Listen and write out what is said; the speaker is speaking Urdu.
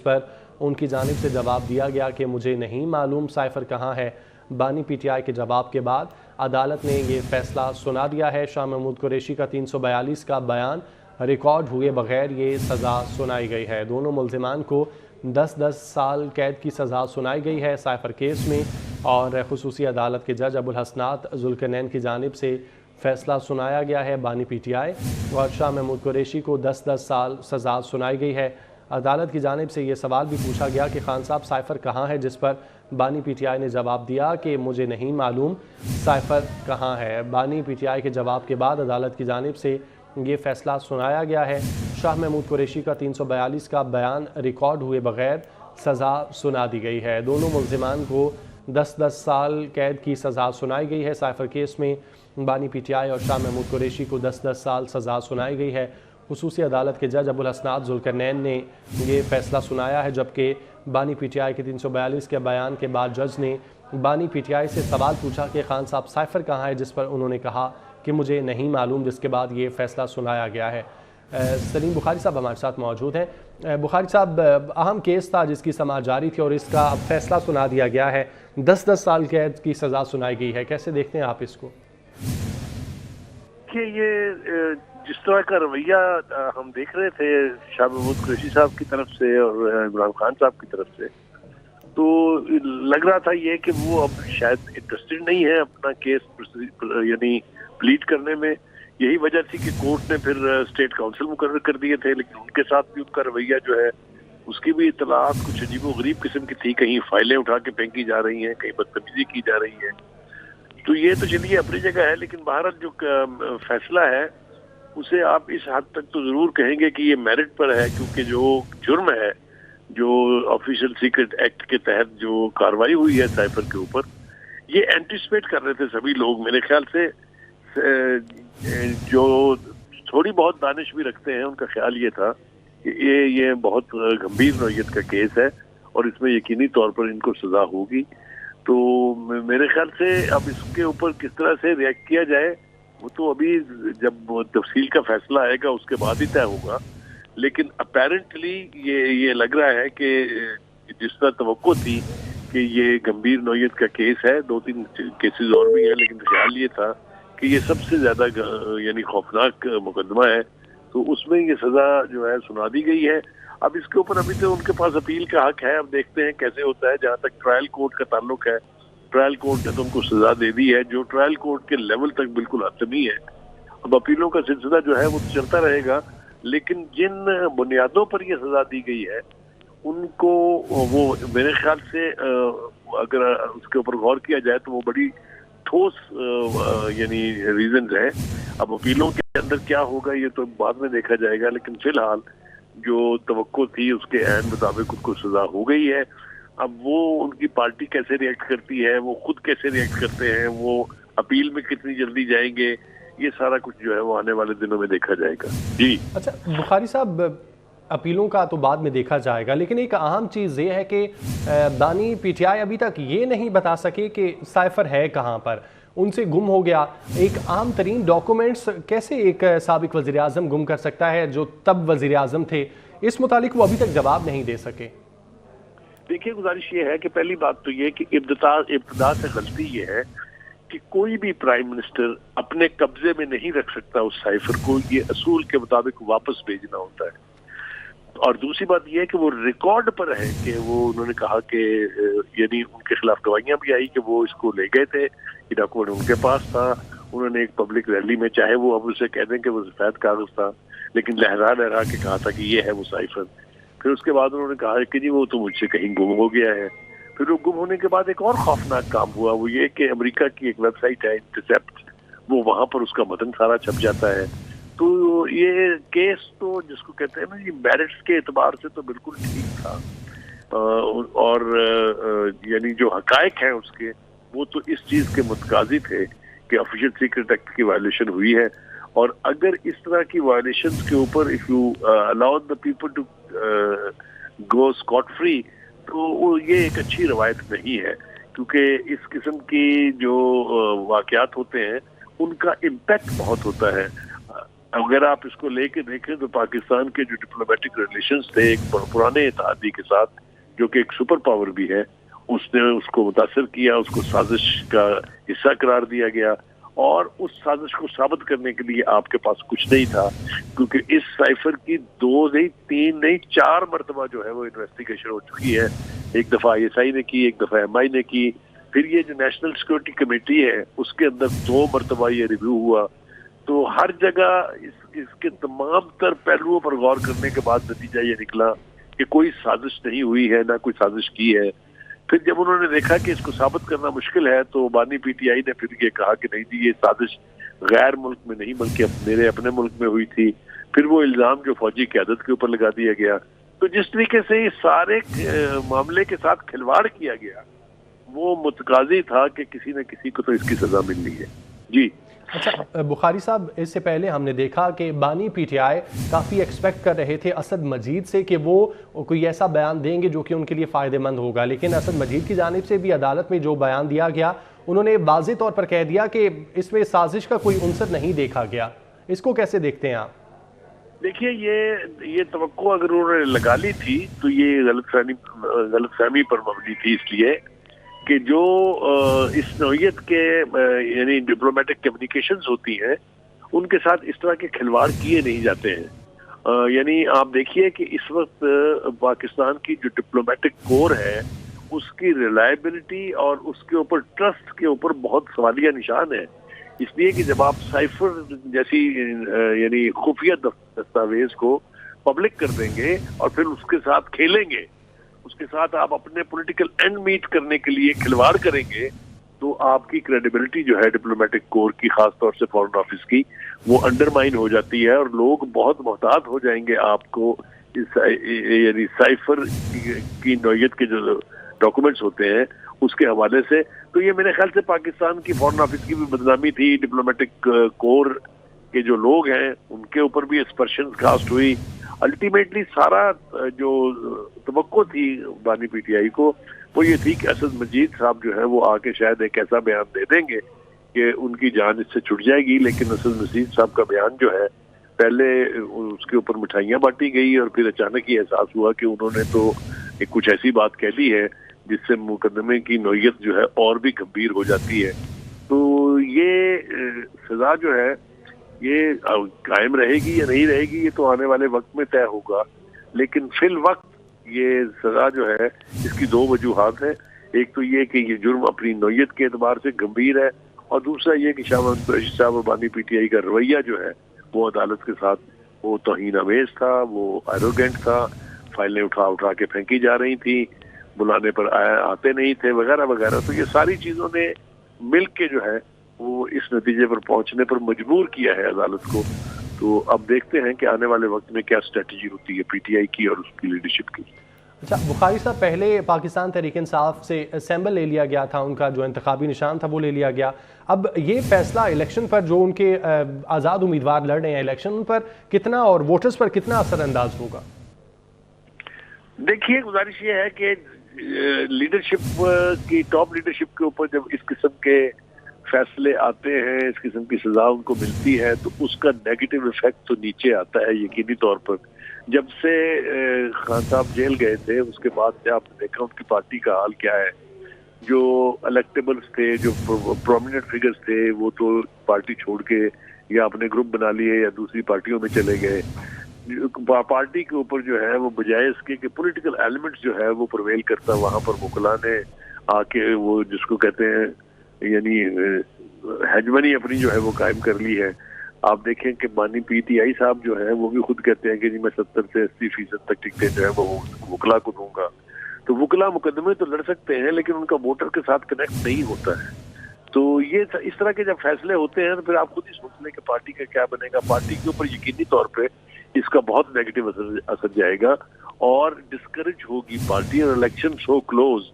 پر ان کی جانب سے جواب دیا گیا کہ مجھے نہیں معلوم سائفر کہاں ہے۔ بانی پی ٹی آئی کے جواب کے بعد عدالت نے یہ فیصلہ سنا دیا ہے۔ شاہ محمود قریشی کا 342 کا بیان ریکارڈ ہوئے بغیر یہ سزا سنائی گئی ہے۔ دونوں ملزمان کو 10 سال قید کی سزا سنائی گئی ہے سائفر کیس میں، اور خصوصی عدالت کے جج ابوالحسنات ذوالقرنین کی جانب سے فیصلہ سنایا گیا ہے۔ بانی پی ٹی آئی اور شاہ محمود قریشی کو 10 سال سزا سنائی گئی ہے۔ عدالت کی جانب سے یہ سوال بھی پوچھا گیا کہ خان صاحب سائفر کہاں ہے، جس پر بانی پی ٹی آئی نے جواب دیا کہ مجھے نہیں معلوم سائفر کہاں ہے۔ بانی پی ٹی آئی کے جواب کے بعد عدالت کی جانب سے یہ فیصلہ سنایا گیا ہے۔ شاہ محمود قریشی کا 342 کا بیان ریکارڈ ہوئے بغیر سزا سنا دی گئی ہے۔ دونوں ملزمان کو 10 سال قید کی سزا سنائی گئی ہے۔ سائفر کیس میں بانی پی ٹی آئی اور شاہ محمود قریشی کو 10 سال سزا سنائی گئی ہے۔ خصوصی عدالت کے جج ابوالحسنات ذوالقرنین نے یہ فیصلہ سنایا ہے، جبکہ بانی پی ٹی آئی کے 342 کے بیان کے بعد جج نے بانی پی ٹی آئی سے سوال پوچھا کہ خان صاحب سائفر کہاں ہے، جس پر انہوں نے کہا کہ مجھے نہیں معلوم، جس کے بعد یہ فیصلہ سنایا گیا ہے۔ سلیم بخاری صاحب ہمارے ساتھ موجود ہیں۔ بخاری صاحب، اہم کیس تھا جس کی سماعت جاری تھی اور اس کا اب فیصلہ سنا دیا گیا ہے، 10 سال قید کی سزا سنائی گئی ہے، کیسے دیکھتے ہیں آپ اس کو؟ کہ یہ جس طرح کا رویہ ہم دیکھ رہے تھے شاہ محمود قریشی صاحب کی طرف سے اور عمران خان صاحب کی طرف سے، تو لگ رہا تھا یہ کہ وہ اب شاید انٹرسٹڈ نہیں ہے اپنا کیس یعنی پلیڈ کرنے میں۔ یہی وجہ تھی کہ کورٹ نے پھر اسٹیٹ کاؤنسل مقرر کر دیے تھے، لیکن ان کے ساتھ بھی ان کا رویہ جو ہے اس کی بھی اطلاعات کچھ عجیب و غریب قسم کی تھی۔ کہیں فائلیں اٹھا کے پھینکی جا رہی ہیں، کہیں بدتمیزی کی جا رہی ہے۔ تو یہ تو چلیے اپنی جگہ ہے، لیکن بہرحال جو فیصلہ ہے اسے آپ اس حد تک تو ضرور کہیں گے کہ یہ میرٹ پر ہے، کیونکہ جو جرم ہے، جو آفیشیل سیکرٹ ایکٹ کے تحت جو کارروائی ہوئی ہے سائفر کے اوپر، یہ اینٹیسپیٹ کر رہے تھے سبھی لوگ۔ میرے خیال سے جو تھوڑی بہت دانش بھی رکھتے ہیں ان کا خیال یہ تھا کہ یہ بہت گمبھیر نوعیت کا کیس ہے اور اس میں یقینی طور پر ان کو سزا ہوگی۔ تو میرے خیال سے اب اس کے اوپر کس طرح سے ریئیکٹ کیا جائے وہ تو ابھی جب تفصیل کا فیصلہ آئے گا اس کے بعد ہی طے ہوگا، لیکن اپیرنٹلی یہ لگ رہا ہے کہ جس طرح توقع تھی کہ یہ گمبھیر نوعیت کا کیس ہے، 2-3 کیسز اور بھی ہیں، لیکن خیال یہ تھا کہ یہ سب سے زیادہ یعنی خوفناک مقدمہ ہے، تو اس میں یہ سزا جو ہے سنا دی گئی ہے۔ اب اس کے اوپر ابھی تو ان کے پاس اپیل کا حق ہے، اب دیکھتے ہیں کیسے ہوتا ہے۔ جہاں تک ٹرائل کورٹ کا تعلق ہے، ٹرائل کورٹ نے تو ان کو سزا دے دی ہے، جو ٹرائل کورٹ کے لیول تک بالکل حتمی ہے۔ اب اپیلوں کا سلسلہ جو ہے وہ چلتا رہے گا، لیکن جن بنیادوں پر یہ سزا دی گئی ہے ان کو وہ میرے خیال سے اگر اس کے اوپر غور کیا جائے تو وہ بڑی ٹھوس یعنی ریزنز ہیں۔ اب اپیلوں کے اندر کیا ہوگا یہ تو بعد میں دیکھا جائے گا، لیکن فی الحال جو توقع تھی اس کے عین مطابق ان کو سزا ہو گئی ہے۔ اب وہ ان کی پارٹی کیسے ریئیکٹ کرتی ہے، وہ خود کیسے ریئیکٹ کرتے ہیں، وہ اپیل میں کتنی جلدی جائیں گے، یہ سارا کچھ جو ہے وہ آنے والے دنوں میں دیکھا جائے گا۔ جی اچھا بخاری صاحب، اپیلوں کا تو بعد میں دیکھا جائے گا، لیکن ایک اہم چیز یہ ہے کہ بانی پی ٹی آئی ابھی تک یہ نہیں بتا سکے کہ سائفر ہے کہاں پر، ان سے گم ہو گیا۔ ایک عام ترین ڈاکومنٹس کیسے ایک سابق وزیر اعظم گم کر سکتا ہے جو تب وزیر اعظم تھے؟ اس متعلق وہ ابھی تک جواب نہیں دے سکے۔ دیکھیے گزارش یہ ہے کہ پہلی بات تو یہ کہ ابتدا سے غلطی یہ ہے کہ کوئی بھی پرائم منسٹر اپنے قبضے میں نہیں رکھ سکتا اس سائفر کو، یہ اصول کے مطابق واپس بھیجنا ہوتا ہے۔ اور دوسری بات یہ ہے کہ وہ ریکارڈ پر ہے کہ وہ انہوں نے کہا کہ یعنی ان کے خلاف گواہیاں بھی آئی کہ وہ اس کو لے گئے تھے، یہ ڈاکومنٹ ان کے پاس تھا، انہوں نے ایک پبلک ریلی میں، چاہے وہ اب اسے کہہ دیں کہ وہ سفید کاغذ تھا، لیکن لہرا کے کہا تھا کہ یہ ہے وہ سائفر۔ پھر اس کے بعد انہوں نے کہا کہ جی وہ تو مجھ سے کہیں گم ہو گیا ہے۔ پھر وہ گم ہونے کے بعد ایک اور خوفناک کام ہوا، وہ یہ کہ امریکہ کی ایک ویب سائٹ ہے انٹرسیپٹ، وہ وہاں پر اس کا متن سارا چھپ جاتا ہے۔ تو یہ کیس تو جس کو کہتے ہیں نا یہ میرٹس کے اعتبار سے تو بالکل ٹھیک تھا، اور یعنی جو حقائق ہیں اس کے وہ تو اس چیز کے متقاضی تھے کہ آفیشیل سیکرٹ ایکٹ کی وائلیشن ہوئی ہے، اور اگر اس طرح کی وائلیشنز کے اوپر if you allow the people to go scot free تو یہ ایک اچھی روایت نہیں ہے، کیونکہ اس قسم کی جو واقعات ہوتے ہیں ان کا امپیکٹ بہت ہوتا ہے۔ اگر آپ اس کو لے کے دیکھیں تو پاکستان کے جو ڈپلومیٹک ریلیشنز تھے ایک پرانے اتحادی کے ساتھ جو کہ ایک سپر پاور بھی ہے، اس نے اس کو متاثر کیا، اس کو سازش کا حصہ قرار دیا گیا، اور اس سازش کو ثابت کرنے کے لیے آپ کے پاس کچھ نہیں تھا، کیونکہ اس سائفر کی 2 نہیں 3 نہیں 4 مرتبہ جو ہے وہ انویسٹیگیشن ہو چکی ہے. ایک دفعہ ISI نے کی، ایک دفعہ MI نے کی، پھر یہ جو نیشنل سیکورٹی کمیٹی ہے اس کے اندر 2 مرتبہ یہ ریویو ہوا. تو ہر جگہ اس کے تمام تر پہلوؤں پر غور کرنے کے بعد نتیجہ یہ نکلا کہ کوئی سازش نہیں ہوئی ہے، نہ کوئی سازش کی ہے. پھر جب انہوں نے دیکھا کہ اس کو ثابت کرنا مشکل ہے تو بانی PTI نے پھر یہ کہا کہ نہیں جی یہ سازش غیر ملک میں نہیں بلکہ میرے اپنے ملک میں ہوئی تھی. پھر وہ الزام جو فوجی قیادت کے اوپر لگا دیا گیا. تو جس طریقے سے یہ سارے معاملے کے ساتھ کھلواڑ کیا گیا وہ متقاضی تھا کہ کسی نہ کسی کو تو اس کی سزا ملنی ہے. جی اچھا بخاری صاحب، اس سے پہلے ہم نے دیکھا کہ بانی PTI کافی ایکسپیکٹ کر رہے تھے اسد مجید سے کہ وہ کوئی ایسا بیان دیں گے جو کہ ان کے لیے فائدہ مند ہوگا، لیکن اسد مجید کی جانب سے بھی عدالت میں جو بیان دیا گیا انہوں نے واضح طور پر کہہ دیا کہ اس میں سازش کا کوئی عنصر نہیں دیکھا گیا. اس کو کیسے دیکھتے ہیں آپ؟ دیکھیے یہ توقع اگر انہوں نے لگا لی تھی تو یہ غلط فہمی پر مبنی تھی، اس لیے کہ جو اس نوعیت کے یعنی ڈپلومیٹک کمیونیکیشنز ہوتی ہیں ان کے ساتھ اس طرح کے کھلواڑ کیے نہیں جاتے ہیں. یعنی آپ دیکھیے کہ اس وقت پاکستان کی جو ڈپلومیٹک کور ہے اس کی ریلائبلٹی اور اس کے اوپر ٹرسٹ کے اوپر بہت سوالیہ نشان ہے. اس لیے کہ جب آپ سائفر جیسی یعنی خفیہ دستاویز کو پبلک کر دیں گے اور پھر اس کے ساتھ کھیلیں گے، اس کے ساتھ آپ اپنے پولیٹیکل اینڈ میٹ کرنے کے لیے کھلواڑ کریں گے، تو آپ کی کریڈیبلٹی جو ہے ڈپلومیٹک کور کی، خاص طور سے فارن آفس کی، وہ انڈرمائن ہو جاتی ہے اور لوگ بہت محتاط ہو جائیں گے آپ کو یعنی سائفر کی نوعیت کے جو ڈاکومنٹس ہوتے ہیں اس کے حوالے سے. تو یہ میرے خیال سے پاکستان کی فارن آفس کی بھی بدنامی تھی، ڈپلومیٹک کور کے جو لوگ ہیں ان کے اوپر بھی اسپرشن کاسٹ ہوئی. الٹیمیٹلی سارا جو توقع تھی بانی PTI کو وہ یہ تھی کہ اسد مجید صاحب جو ہے وہ آ کے شاید ایک ایسا بیان دے دیں گے کہ ان کی جان اس سے چھٹ جائے گی. لیکن اسد مجید صاحب کا بیان جو ہے پہلے اس کے اوپر مٹھائیاں بانٹی گئی اور پھر اچانک یہ احساس ہوا کہ انہوں نے تو ایک کچھ ایسی بات کہہ دی ہے جس سے مقدمے کی نوعیت جو ہے اور بھی گمبھیر ہو جاتی ہے. تو یہ سزا جو ہے یہ قائم رہے گی یا نہیں رہے گی یہ تو آنے والے وقت میں طے ہوگا. لیکن فی الوقت یہ سزا جو ہے اس کی 2 وجوہات ہیں. ایک تو یہ کہ یہ جرم اپنی نوعیت کے اعتبار سے گمبھیر ہے، اور دوسرا یہ کہ شاہ محمود قریشی صاحب اور بانی PTI کا رویہ جو ہے وہ عدالت کے ساتھ وہ توہین آمیز تھا، وہ ایروگینٹ تھا. فائلیں اٹھا کے پھینکی جا رہی تھی، بلانے پر آتے نہیں تھے وغیرہ وغیرہ. تو یہ ساری چیزوں نے مل کے جو ہے وہ اس نتیجے پر پہنچنے پر مجبور کیا ہے عدالت کو. تو اب دیکھتے ہیں کہ آنے والے وقت میں کیا اسٹریٹجی ہوتی ہے PTI کی اور اس کی لیڈرشپ کی. اچھا بخاری صاحب، پہلے پاکستان تحریک انصاف سے سیمبل لے لیا گیا تھا، ان کا جو انتخابی نشان تھا وہ لے لیا گیا. اب یہ فیصلہ الیکشن پر جو ان کے آزاد امیدوار لڑ رہے ہیں الیکشن پر کتنا اور ووٹرز پر کتنا اثر انداز ہوگا؟ دیکھیے گزارش یہ ہے کہ لیڈرشپ کی ٹاپ لیڈرشپ کے اوپر جب اس قسم کے فیصلے آتے ہیں، اس قسم کی سزا ان کو ملتی ہے تو اس کا نیگیٹو ایفیکٹ تو نیچے آتا ہے یقینی طور پر. جب سے خان صاحب جیل گئے تھے اس کے بعد سے آپ نے دیکھا ان کی پارٹی کا حال کیا ہے. جو الیکٹیبلز تھے، جو پرومیننٹ فگرز تھے، وہ تو پارٹی چھوڑ کے یا اپنے گروپ بنا لیے یا دوسری پارٹیوں میں چلے گئے. پارٹی کے اوپر جو ہے وہ بجائے اس کے کہ پولیٹیکل ایلیمنٹس جو ہے وہ پرویل کرتا، وہاں پر وکلاء نے آ کے وہ جس کو کہتے ہیں یعنی ہیجمنی اپنی جو ہے وہ قائم کر لی ہے. آپ دیکھیں کہ بانی PTI صاحب جو ہے وہ بھی خود کہتے ہیں کہ جی میں 70 سے 80% تک ٹکٹیں جو ہے وہ وکلاء کو دوں گا. تو وکلاء مقدمے تو لڑ سکتے ہیں لیکن ان کا ووٹر کے ساتھ کنیکٹ نہیں ہوتا ہے. تو یہ اس طرح کے جب فیصلے ہوتے ہیں تو پھر آپ خود ہی سوچ لیں کہ پارٹی کا کیا بنے گا. پارٹی کے اوپر یقینی طور پہ اس کا بہت نیگیٹو اثر جائے گا اور ڈسکریج ہوگی پارٹی. اور الیکشن سو کلوز